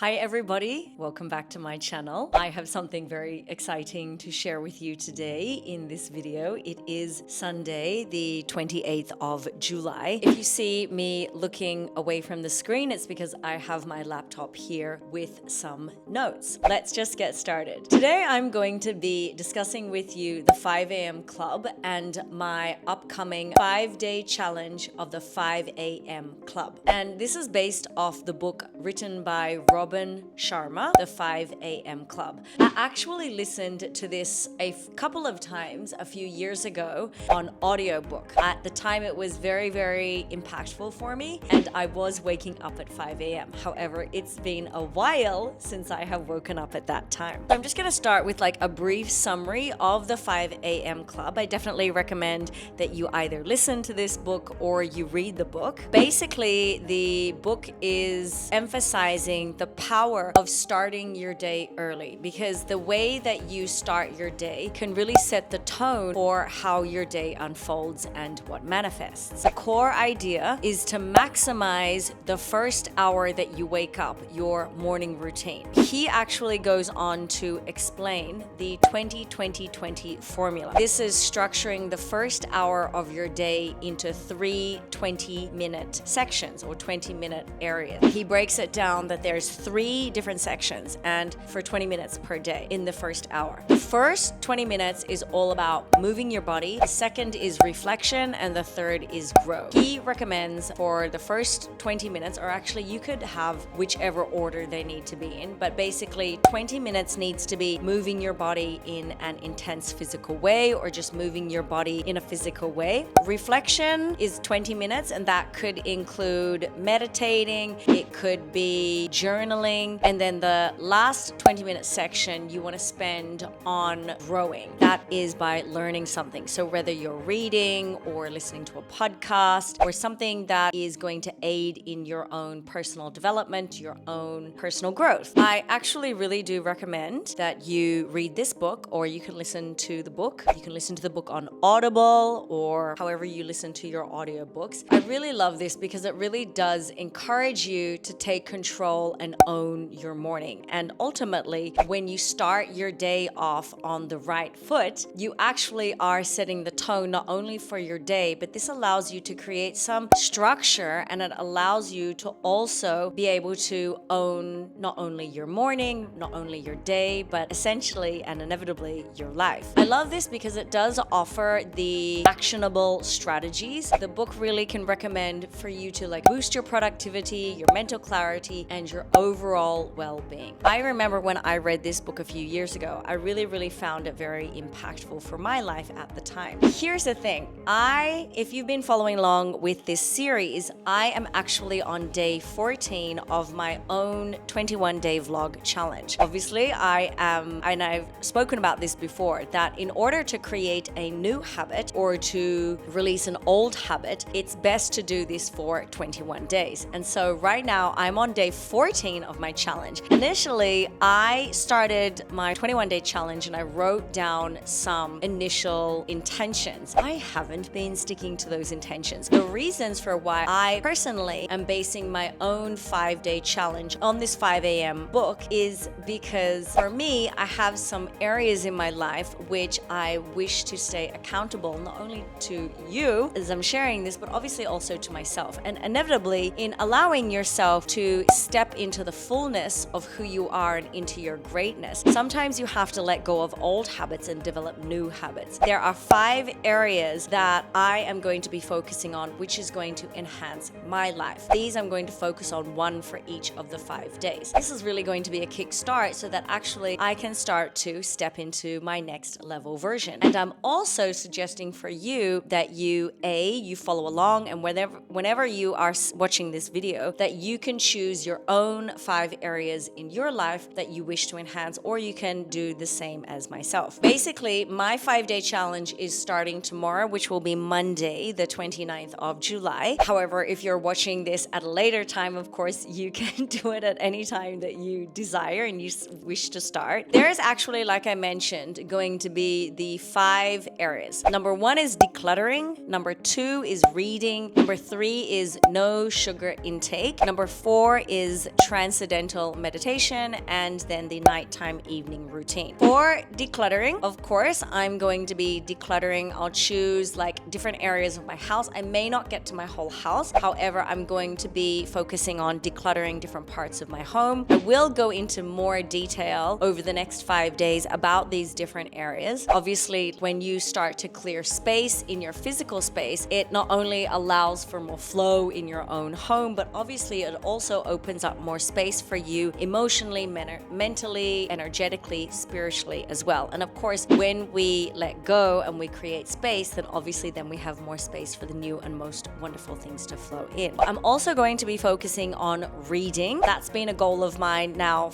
Hi everybody, welcome back to my channel. I have something very exciting to share with you today in this video. It is Sunday, the 28th of July. If you see me looking away from the screen, it's because I have my laptop here with some notes. Let's just get started. Today I'm going to be discussing with you the 5 a.m. club and my upcoming 5-day challenge of the 5 a.m. club. And this is based off the book written by Robin Sharma, The 5 a.m. Club. I actually listened to this a couple of times a few years ago on audiobook. At the time, it was very, very impactful for me, and I was waking up at 5 a.m. However, it's been a while since I have woken up at that time. So I'm just going to start with like a brief summary of the 5 a.m. Club. I definitely recommend that you either listen to this book or you read the book. Basically, the book is emphasizing the power of starting your day early, because the way that you start your day can really set the tone for how your day unfolds and what manifests. The core idea is to maximize the first hour that you wake up, your morning routine. He actually goes on to explain the 20-20-20 formula. This is structuring the first hour of your day into 3 20-minute sections or 20-minute areas. He breaks it down that there's 3 different sections and for 20 minutes per day in the first hour. The first 20 minutes is all about moving your body. The second is reflection, and the third is growth. He recommends for the first 20 minutes, or actually you could have whichever order they need to be in, but basically 20 minutes needs to be moving your body in an intense physical way or just moving your body in a physical way. Reflection is 20 minutes, and that could include meditating, it could be journaling, and then the last 20-minute section you want to spend on growing. That is by learning something. So whether you're reading or listening to a podcast or something that is going to aid in your own personal development, your own personal growth. I actually really do recommend that you read this book, or you can listen to the book. You can listen to the book on Audible or however you listen to your audiobooks. I really love this because it really does encourage you to take control and own your morning. And ultimately, when you start your day off on the right foot, you actually are setting the tone not only for your day, but this allows you to create some structure, and it allows you to also be able to own not only your morning, not only your day, but essentially and inevitably your life. I love this because it does offer the actionable strategies. The book really can recommend for you to like boost your productivity, your mental clarity, and your overall well-being. I remember when I read this book a few years ago, I really found it very impactful for my life at the time. Here's the thing. If you've been following along with this series, I am actually on day 14 of my own 21-day vlog challenge. Obviously, I am, and I've spoken about this before, that in order to create a new habit or to release an old habit, it's best to do this for 21 days. And so right now I'm on day 14 of my challenge. Initially, I started my 21-day challenge and I wrote down some initial intentions. I haven't been sticking to those intentions. The reasons for why I personally am basing my own 5-day challenge on this 5 a.m. book is because for me, I have some areas in my life which I wish to stay accountable, not only to you as I'm sharing this, but obviously also to myself. And inevitably, in allowing yourself to step into the fullness of who you are and into your greatness, sometimes you have to let go of old habits and develop new habits. There are 5 areas that I am going to be focusing on, which is going to enhance my life. These I'm going to focus on one for each of the 5 days. This is really going to be a kickstart so that actually I can start to step into my next level version. And I'm also suggesting for you that you follow along, and whenever you are watching this video, that you can choose your own 5 areas in your life that you wish to enhance, or you can do the same as myself. Basically, my 5-day challenge is starting tomorrow, which will be Monday, the 29th of July. However, if you're watching this at a later time, of course, you can do it at any time that you desire and you wish to start. There is actually, like I mentioned, going to be the 5 areas. Number 1 is decluttering. Number 2 is reading. Number 3 is no sugar intake. Number 4 is transcendental meditation, and then the nighttime evening routine. For decluttering, of course, I'm going to be decluttering. I'll choose like different areas of my house. I may not get to my whole house. However, I'm going to be focusing on decluttering different parts of my home. I will go into more detail over the next 5 days about these different areas. Obviously, when you start to clear space in your physical space, it not only allows for more flow in your own home, but obviously it also opens up more space for you emotionally, mentally, energetically, spiritually as well. And of course, when we let go and we create space, then obviously then we have more space for the new and most wonderful things to flow in. I'm also going to be focusing on reading. That's been a goal of mine now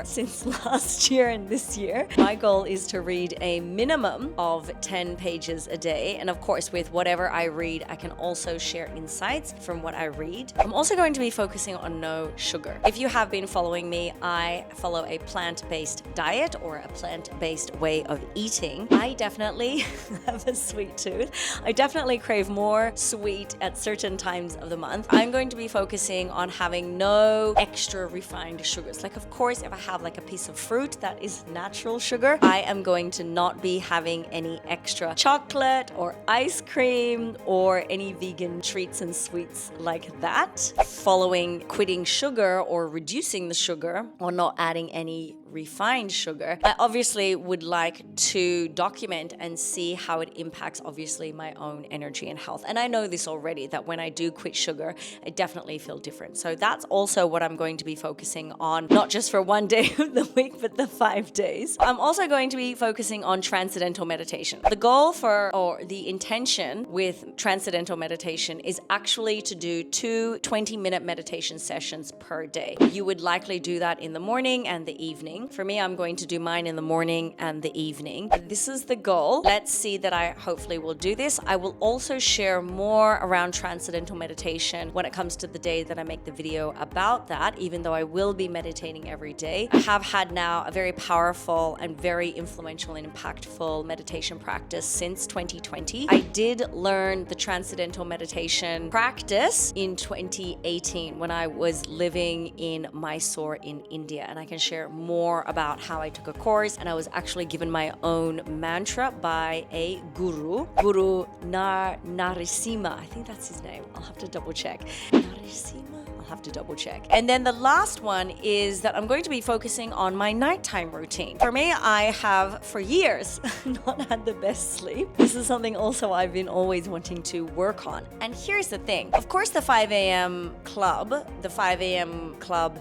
since last year and this year. My goal is to read a minimum of 10 pages a day. And of course, with whatever I read, I can also share insights from what I read. I'm also going to be focusing on no sugar. If you have been following me, I follow a plant-based diet or a plant-based way of eating. I definitely have a sweet tooth. I definitely crave more sweet at certain times of the month. I'm going to be focusing on having no extra refined sugars. Like, of course, if I have like a piece of fruit that is natural sugar, I am going to not be having any extra chocolate or ice cream or any vegan treats and sweets like that. Following quitting sugar or reducing the sugar or not adding any refined sugar, I obviously would like to document and see how it impacts obviously my own energy and health. And I know this already, that when I do quit sugar, I definitely feel different. So that's also what I'm going to be focusing on, not just for one day of the week, but the 5 days. I'm also going to be focusing on transcendental meditation. The goal or the intention with transcendental meditation is actually to do 2 20-minute meditation sessions per day. You would likely do that in the morning and the evening. For me, I'm going to do mine in the morning and the evening. This is the goal. Let's see that I hopefully will do this. I will also share more around transcendental meditation when it comes to the day that I make the video about that, even though I will be meditating every day. I have had now a very powerful and very influential and impactful meditation practice since 2020. I did learn the transcendental meditation practice in 2018 when I was living in Mysore in India, and I can share more about how I took a course, and I was actually given my own mantra by a Guru Narasimha. I think that's his name. I'll have to double check. Narasimha? I'll have to double check. And then the last one is that I'm going to be focusing on my nighttime routine. For me, I have for years not had the best sleep. This is something also I've been always wanting to work on. And here's the thing. Of course, the 5 a.m. club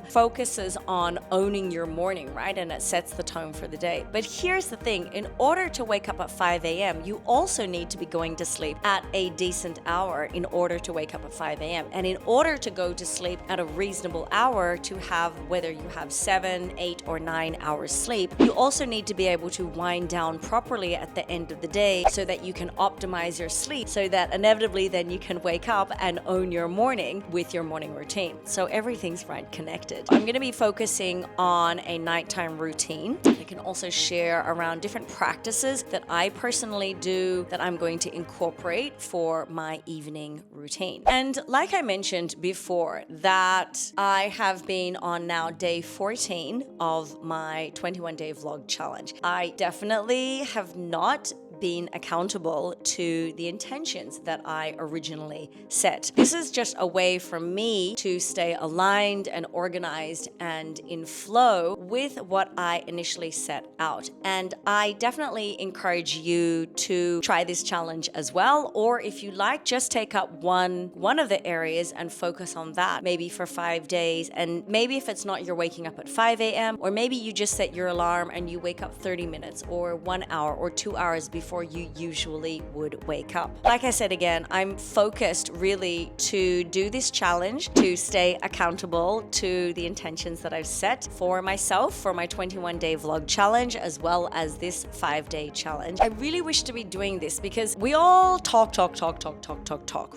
focuses on owning your morning, right? And it sets the tone for the day. But here's the thing. In order to wake up at 5 a.m., you also need to be going to sleep at a decent hour in order to wake up at 5 a.m. And in order to go to sleep at a reasonable hour, to have, whether you have 7, 8, or 9 hours sleep, you also need to be able to wind down properly at the end of the day so that you can optimize your sleep, so that inevitably then you can wake up and own your morning with your morning routine. So everything's right connected. I'm going to be focusing on a nighttime routine. I can also share around different practices that I personally do that I'm going to incorporate for my evening routine. And like I mentioned before, that I have been on now day 14 of my 21-day vlog challenge. I definitely have not been accountable to the intentions that I originally set. This is just a way for me to stay aligned and organized and in flow with what I initially set out. And I definitely encourage you to try this challenge as well. Or if you like, just take up one of the areas and focus on that, maybe for 5 days. And maybe if it's not you're waking up at 5 a.m., or maybe you just set your alarm and you wake up 30 minutes or 1 hour or 2 hours before you usually would wake up. Like I said again, I'm focused really to do this challenge, to stay accountable to the intentions that I've set for myself for my 21-day vlog challenge, as well as this 5-day challenge. I really wish to be doing this because we all talk,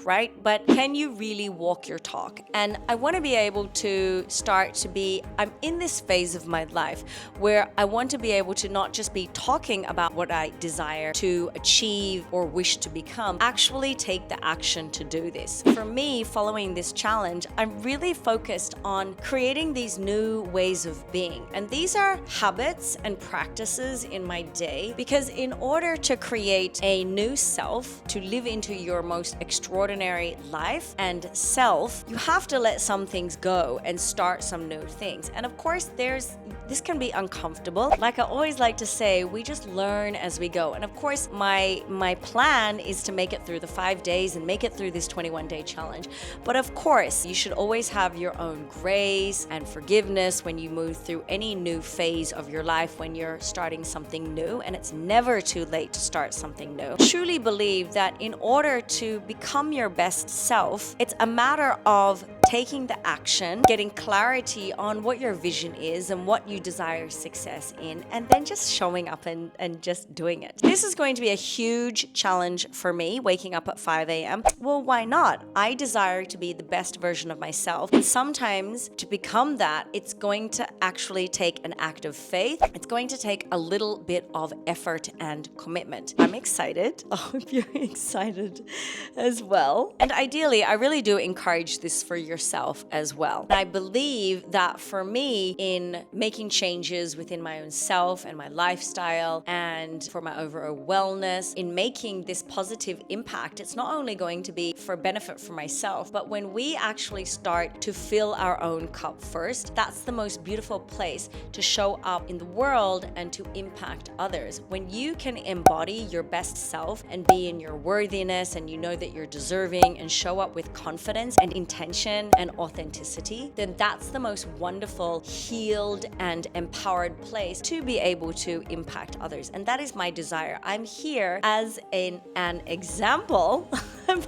right? But can you really walk your talk? And I want to be able to start to be, I'm in this phase of my life where I want to be able to not just be talking about what I desire to achieve or wish to become, actually take the action to do this. For me, following this challenge, I'm really focused on creating these new ways of being. And these are habits and practices in my day, because in order to create a new self, to live into your most extraordinary life and self, you have to let some things go and start some new things. And of course, this can be uncomfortable. Like I always like to say, we just learn as we go. And of course, my plan is to make it through the 5 days and make it through this 21-day challenge. But of course, you should always have your own grace and forgiveness when you move through any new phase of your life, when you're starting something new. And it's never too late to start something new. Truly believe that in order to become your best self, it's a matter of taking the action, getting clarity on what your vision is and what you desire success in, and then just showing up and just doing it. This is going to be a huge challenge for me, waking up at 5 a.m. Well, why not? I desire to be the best version of myself. And sometimes to become that, it's going to actually take an act of faith. It's going to take a little bit of effort and commitment. I'm excited. I hope you're excited as well. And ideally, I really do encourage this for yourself as well. And I believe that for me, in making changes within my own self and my lifestyle and for my overall wellness, in making this positive impact, it's not only going to be for benefit for myself, but when we actually start to fill our own cup first, that's the most beautiful place to show up in the world and to impact others. When you can embody your best self and be in your worthiness, and you know that you're deserving, and show up with confidence and intention and authenticity, then that's the most wonderful, healed and empowered place to be able to impact others. And that is my desire. I'm here as an example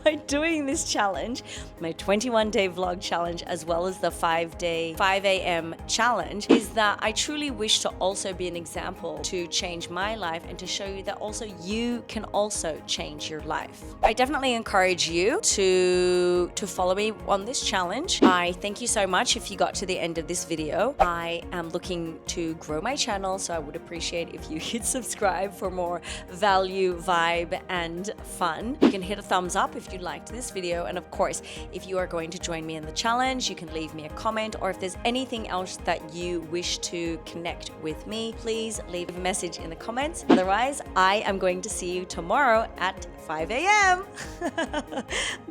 by doing this challenge, my 21-day vlog challenge, as well as the 5-day 5 a.m. challenge, is that I truly wish to also be an example to change my life and to show you that also you can also change your life. I definitely encourage you to follow me on this challenge. I thank you so much if you got to the end of this video. I am looking to grow my channel, so I would appreciate if you hit subscribe for more value, vibe, and fun. You can hit a thumbs up if you liked this video, and of course, if you are going to join me in the challenge, you can leave me a comment, or if there's anything else that you wish to connect with me, please leave a message in the comments. Otherwise, I am going to see you tomorrow at 5 a.m.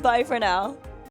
Bye for now.